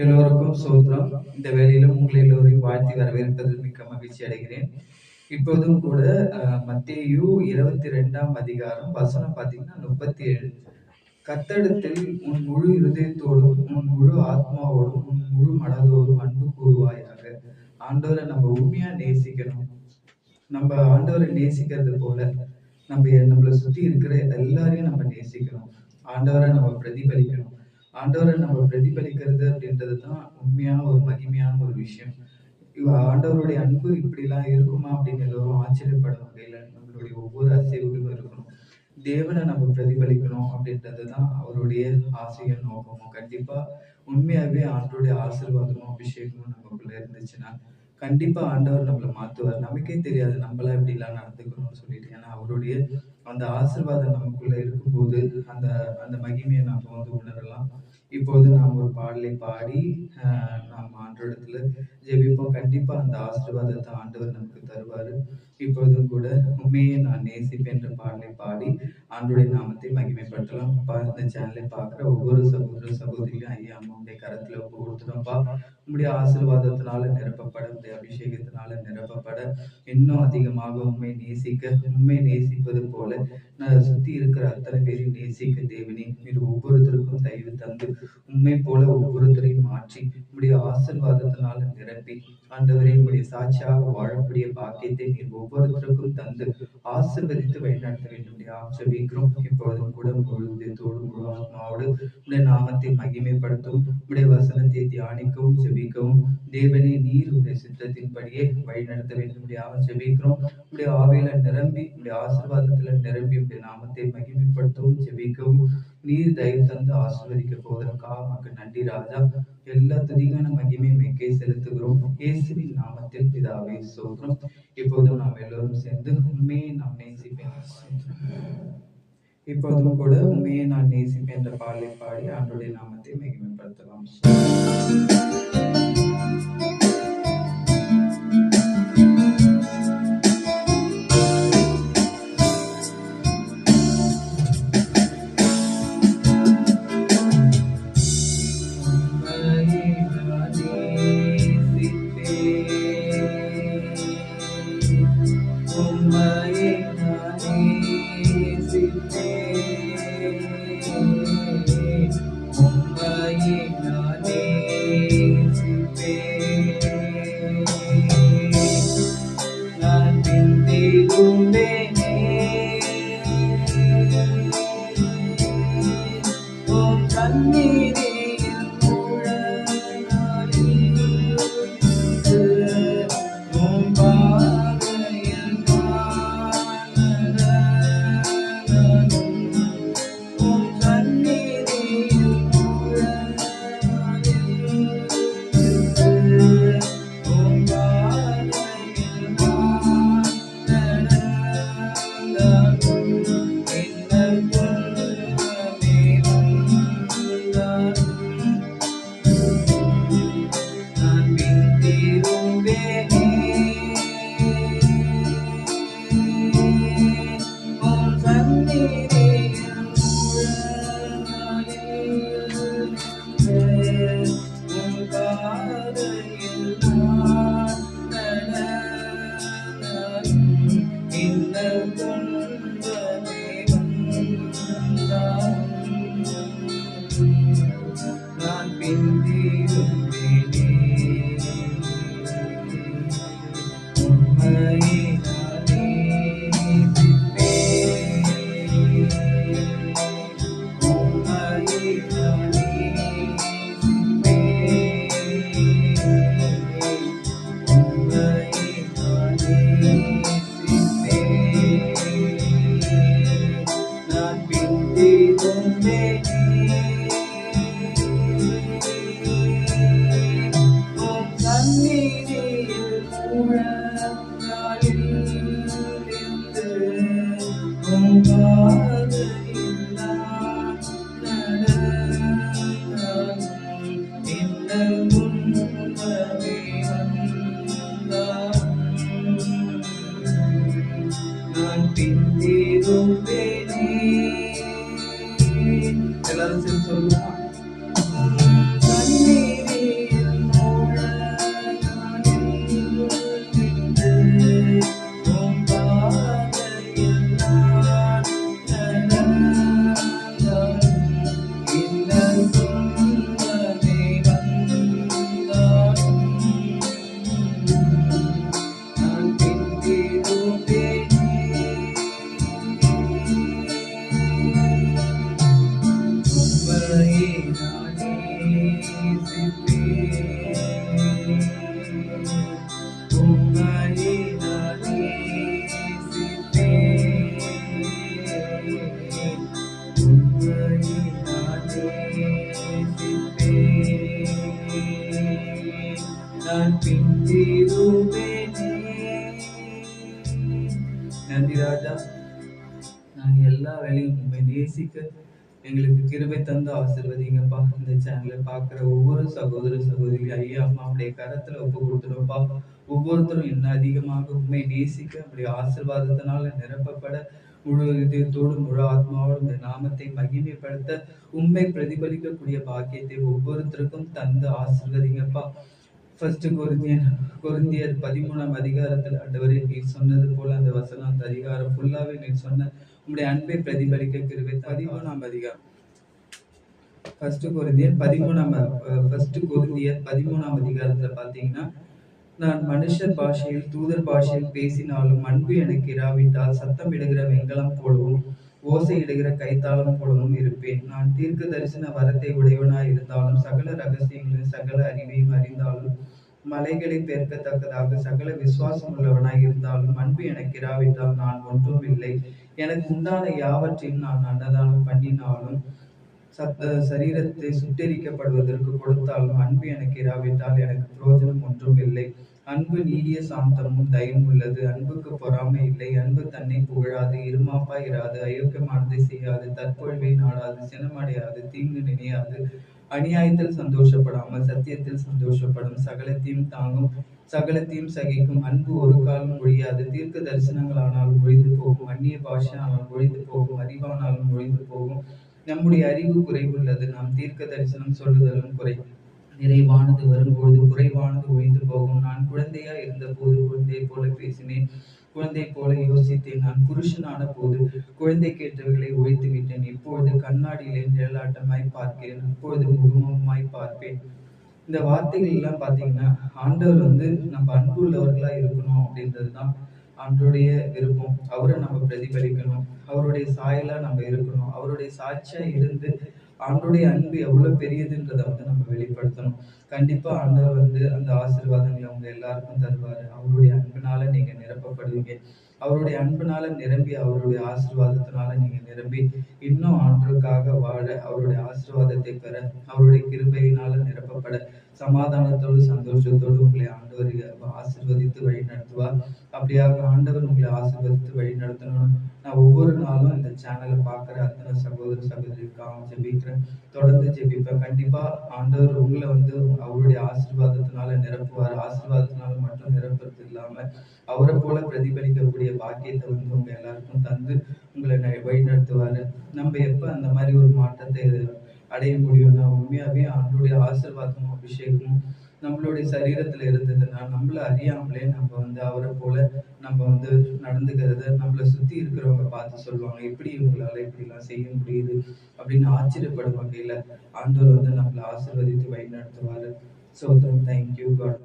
எல்லோருக்கும் சோத்ரம். இந்த வேளையிலும் உங்களை எல்லோரையும் வாழ்த்தி வரவேற்பதில் மிக்க மகிழ்ச்சி அடைகிறேன். இப்போதும் கூட மத்தேயு 22ஆம் அதிகாரம் வசனம் பார்த்தீங்கன்னா 37. கர்த்தரிடத்தில் உன் முழு இருதயத்தோடும் உன் முழு ஆத்மாவோடும் உன் முழு மனதோடும் அன்பு கூறுவாயாக. ஆண்டவரை நம்ம உண்மையா நேசிக்கணும். நம்ம ஆண்டவரை நேசிக்கிறது போல நம்மளை சுத்தி இருக்கிற எல்லாரையும் நம்ம நேசிக்கணும். ஆண்டவரை நம்ம பிரதிபலிக்கணும். ஆண்டவரை நம்ம பிரதிபலிக்கிறது அப்படின்றது தான் உண்மையான ஒரு மகிமையான ஒரு விஷயம். ஆண்டவருடைய அன்பு இப்படிலாம் இருக்குமா அப்படின்னு எல்லோரும் ஆச்சரியப்படும் வகையில நம்மளுடைய ஒவ்வொரு அசைவுகளும் இருக்கணும். தேவனை நம்ம பிரதிபலிக்கணும் அப்படின்றது தான் அவருடைய ஆசையும் நோக்கமும். கண்டிப்பா உண்மையாவே ஆண்டவருடைய ஆசீர்வாதமும் அபிஷேகமும் நமக்குள்ள இருந்துச்சுன்னா கண்டிப்பா ஆண்டவர் நம்மளை மாத்துவார். நமக்கே தெரியாது நம்மளா இப்படி எல்லாம் நடந்துக்கணும்னு சொல்லிட்டு. ஏன்னா அவருடைய அந்த ஆசீர்வாதம் நமக்குள்ள இருக்கும்போது அந்த அந்த மகிமையை நாம உணரலாம். இப்போது நாம் ஒரு பாடலை பாடி நாம் ஆண்டவரிடத்துல ஜெபிப்போம். கண்டிப்பா அந்த ஆசீர்வாதத்தை ஆண்டவர் நமக்கு தருவாரு. இப்போதும் கூட உண்மையை நான் நேசிப்பேன் என்ற பாடலை பாடி ஆண்டவருடைய நாமத்தை மகிமைப்படுத்தலாம். இந்த சேனலை பார்க்குற ஒவ்வொரு சகோதர சகோதரியும் ஐயா அம்மாவுடைய கரத்துல ஒப்பு கொடுத்துட்டோம்ப்பா. உங்களுடைய ஆசீர்வாதத்தினால நிரப்பப்பட, உங்களுடைய அபிஷேகத்தினால நிரப்பப்பட, இன்னும் அதிகமாக உண்மை நேசிப்பது போல நான் சுத்தி இருக்கிற அத்தனை பேரையும் நேசிக்க தேவனே, நீர் ஒவ்வொருத்தருக்கும் தயவு தந்து உண்மை போல ஒவ்வொருத்தரையும் மாற்றி உங்களுடைய ஆசீர்வாதத்தினால நிரப்பி ஆண்டவரே உங்களுடைய சாட்சியாக வாழக்கூடிய பாக்கியத்தை நீர் ஒவ்வொருத்தருக்கும் தந்து ஆசீர்வதித்து வழிநடத்த வேண்டும். ஜெபிக்கிறோம். இப்பொழுதும் கூட முழுவதோடு முழு ஆத்மாவோடு உடைய நாமத்தை மகிமைப்படுத்தும், உடைய வசனத்தை தியானிக்கவும் ஜெபிக்கவும் தேவனே நீர் உடைய சித்தத்தின்படியே வழிநடத்த வேண்டும். ஜெபிக்கிறோம். உடைய ஆவியில நிரம்பி உடைய ஆசீர்வாதத்துல நிரம்பி உடைய நாமத்தை மகிமைப்படுத்தவும் ஜெபிக்கவும் நீர் தயவு தந்து ஆசீர்வதிக்க போவதற்காக நமக்கு நன்றி ராஜா. எல்லா துதிகான மகிமை மெக்கை செலுத்துகிறோம். இயேசுவின் நாமத்தில் பிதாவே சோத்திரம். இப்போதும் நாம் எல்லோரும் சேர்ந்து உண்மையை நாம் நேசிப்பேன். இப்போதும் கூட உண்மையை நான் நேசிப்பேன் என்ற பாடலை பாடி ஆண்டவருடைய நாமத்தை மகிமைப்படுத்தலாம். எல்லாரும் சேர்ந்து சொல்லுவோம். உம்மையே நான் நேசிப்பேன். உம்மையே நான் நேசிப்பேன். நான் பிந்திருவேனே. நன்றி ராஜா. நாங்க எல்லா வேலையும் உண்மை நேசிக்க எங்களுக்கு கிருபை தந்து ஆசீர்வதிங்கப்பா. இந்த சேனலை பார்க்குற ஒவ்வொரு சகோதர சகோதரி ஐயா அம்மாவுடைய கரத்துல ஒப்பு கொடுத்துருப்பா. ஒவ்வொருத்தரும் இன்னும் அதிகமாக உண்மை நேசிக்க அப்படி ஆசீர்வாதத்தினால நிரப்பப்பட முழு இதயத்தோடு முழு ஆத்மாவோடு இந்த நாமத்தை மகிமைப்படுத்த உண்மை பிரதிபலிக்கக்கூடிய பாக்கியத்தை ஒவ்வொருத்தருக்கும் தந்து ஆசீர்வதிங்கப்பா. கொரிந்தியர் 13ஆம் அதிகாரத்தில் ஆண்டவரே நீர் சொன்னது போல அந்த வசனம் அந்த அதிகாரம் ஃபுல்லாவே நீர் சொன்ன உங்களுடைய அன்பை பிரதிபலிக்க கிருபை. 13ஆம் அதிகாரம் கொரிந்தியர் 13ஆம் அதிகாரத்துல பாத்தீங்கன்னா, நான் மனுஷர் பாஷையில் தூதர் பாஷையில் பேசினாலும் அன்பு எனக்கு இராவிட்டால் சத்தம் இடுகிற வெண்கலம் போலவும் ஓசை இடுகிற கைத்தாளம் போலவும் இருப்பேன். நான் தீர்க்க தரிசன வரத்தை உடையவனாய் இருந்தாலும் சகல ரகசியங்களையும் சகல அறிவையும் அறிந்தாலும் மலைகளை பெயர்க்கத்தக்கதாக சகல விசுவாசம் உள்ளவனாய் இருந்தாலும் அன்பு எனக்கு இராவிட்டால் நான் ஒன்றும் இல்லை. எனக்கு உண்டான யாவற்றையும் நான் அன்னதானம் பண்ணினாலும் சரீரத்தை சுட்டெரிக்கப்படுவதற்கு கொடுத்தாலும் அன்பு எனக்கு இராவிட்டால் எனக்கு பிரயோஜனம் ஒன்றும் இல்லை. அன்பு நீடிய சாந்தமும் தயவும் உள்ளது. அன்புக்கு பொறாமை இல்லை. அன்பு தன்னை புகழாது, இருமாப்பாய் இராது, அயோக்கியமானதை செய்யாது, தற்பொழிவை நாடாது, சினமடையாது, தீங்கு நினையாது, அநியாயத்தில் சந்தோஷப்படாமல் சத்தியத்தில் சந்தோஷப்படும், சகலத்தையும் தாங்கும், சகலத்தையும் சகிக்கும். அன்பு ஒரு காலம் ஒழியாது. தீர்க்க தரிசனங்களானாலும் ஒழிந்து போகும், அந்நிய பாஷை ஆனால் ஒழிந்து போகும், அறிவானாலும் ஒழிந்து போகும். நம்முடைய அறிவு குறைவுள்ளது, நாம் தீர்க்க தரிசனம் சொல்லுதலும் குறை. நிறைவானது வரும்பொழுது குறைவானது ஒழிந்து போகும். நான் குழந்தையா இருந்த போது குழந்தையை போல பேசினேன், குழந்தை போல யோசித்தேன். நான் புருஷனான போது குழந்தை கேட்டவர்களை ஒழித்து விட்டேன். இப்பொழுது கண்ணாடியிலே நிழலாட்டமாய் பார்க்கிறேன், அப்பொழுது முகமுகமாய் பார்ப்பேன். இந்த வார்த்தைகள் எல்லாம் பாத்தீங்கன்னா, ஆண்டவர் நம்ம அன்பு உள்ளவர்களா இருக்கணும் அப்படின்றதுதான் ஆண்டோடைய விருப்பம். அவரை நம்ம பிரதிபலிக்கணும், அவருடைய சாயலா நம்ம இருக்கணும், அவருடைய சாட்சியா இருந்து ஆண்டோடைய அன்பு எவ்வளவு பெரியதுன்றதை நம்ம வெளிப்படுத்தணும். கண்டிப்பா ஆண்டவர் அந்த ஆசீர்வாதங்களை அவங்க எல்லாருக்கும் தருவாரு. அவருடைய அன்பினால நீங்க நிரப்பப்படுவீங்க. அவருடைய அன்பினால நிரம்பி அவருடைய ஆசீர்வாதத்தினால நீங்க நிரம்பி இன்னும் ஆண்டவருக்காக வாழ, அவருடைய ஆசீர்வாதத்தை பெற, அவருடைய கிருபையினால நிரப்பப்பட, சமாதானத்தோடு சந்தோஷத்தோடு உங்களை ஆண்டவர் ஆசீர்வதித்து வழி நடத்துவார். அப்படியாக ஆண்டவர் உங்களை ஆசீர்வதித்து வழி நடத்தணும். நான் ஒவ்வொரு நாளும் இந்த சேனலை பார்க்குற அத்தனை சகோதர சகோதரிக்காக ஜெபிக்கிறேன், தொடர்ந்து ஜெபிப்பேன். கண்டிப்பா ஆண்டவர் உங்களை அவருடைய ஆசீர்வாதத்தினால நிரப்புவார். ஆசீர்வாதத்தினால மட்டும் நிரப்புறது இல்லாம அவரை போல பிரதிபலிக்கக்கூடிய பாக்கியத்தை உங்க எல்லாருக்கும் தந்து உங்களை வழி நடத்துவாரு. நம்ம எப்ப அந்த மாதிரி ஒரு மாற்றத்தை அடைய முடியும்னா, உண்மையாவே ஆண்டோடைய ஆசீர்வாதமும் அபிஷேகமும் நம்மளுடைய சரீரத்துல இருந்ததுன்னா, நம்மள அறியாமலே நம்ம அவரை போல நம்ம நடந்துக்கிறத நம்மளை சுத்தி இருக்கிறவங்க பார்த்து சொல்லுவாங்க, எப்படி இவங்களால இப்படி எல்லாம் செய்ய முடியுது அப்படின்னு ஆச்சரியப்படும் வகையில ஆண்டவர் நம்மளை ஆசீர்வதித்து வழி நடத்துவாரு. So, thank you God.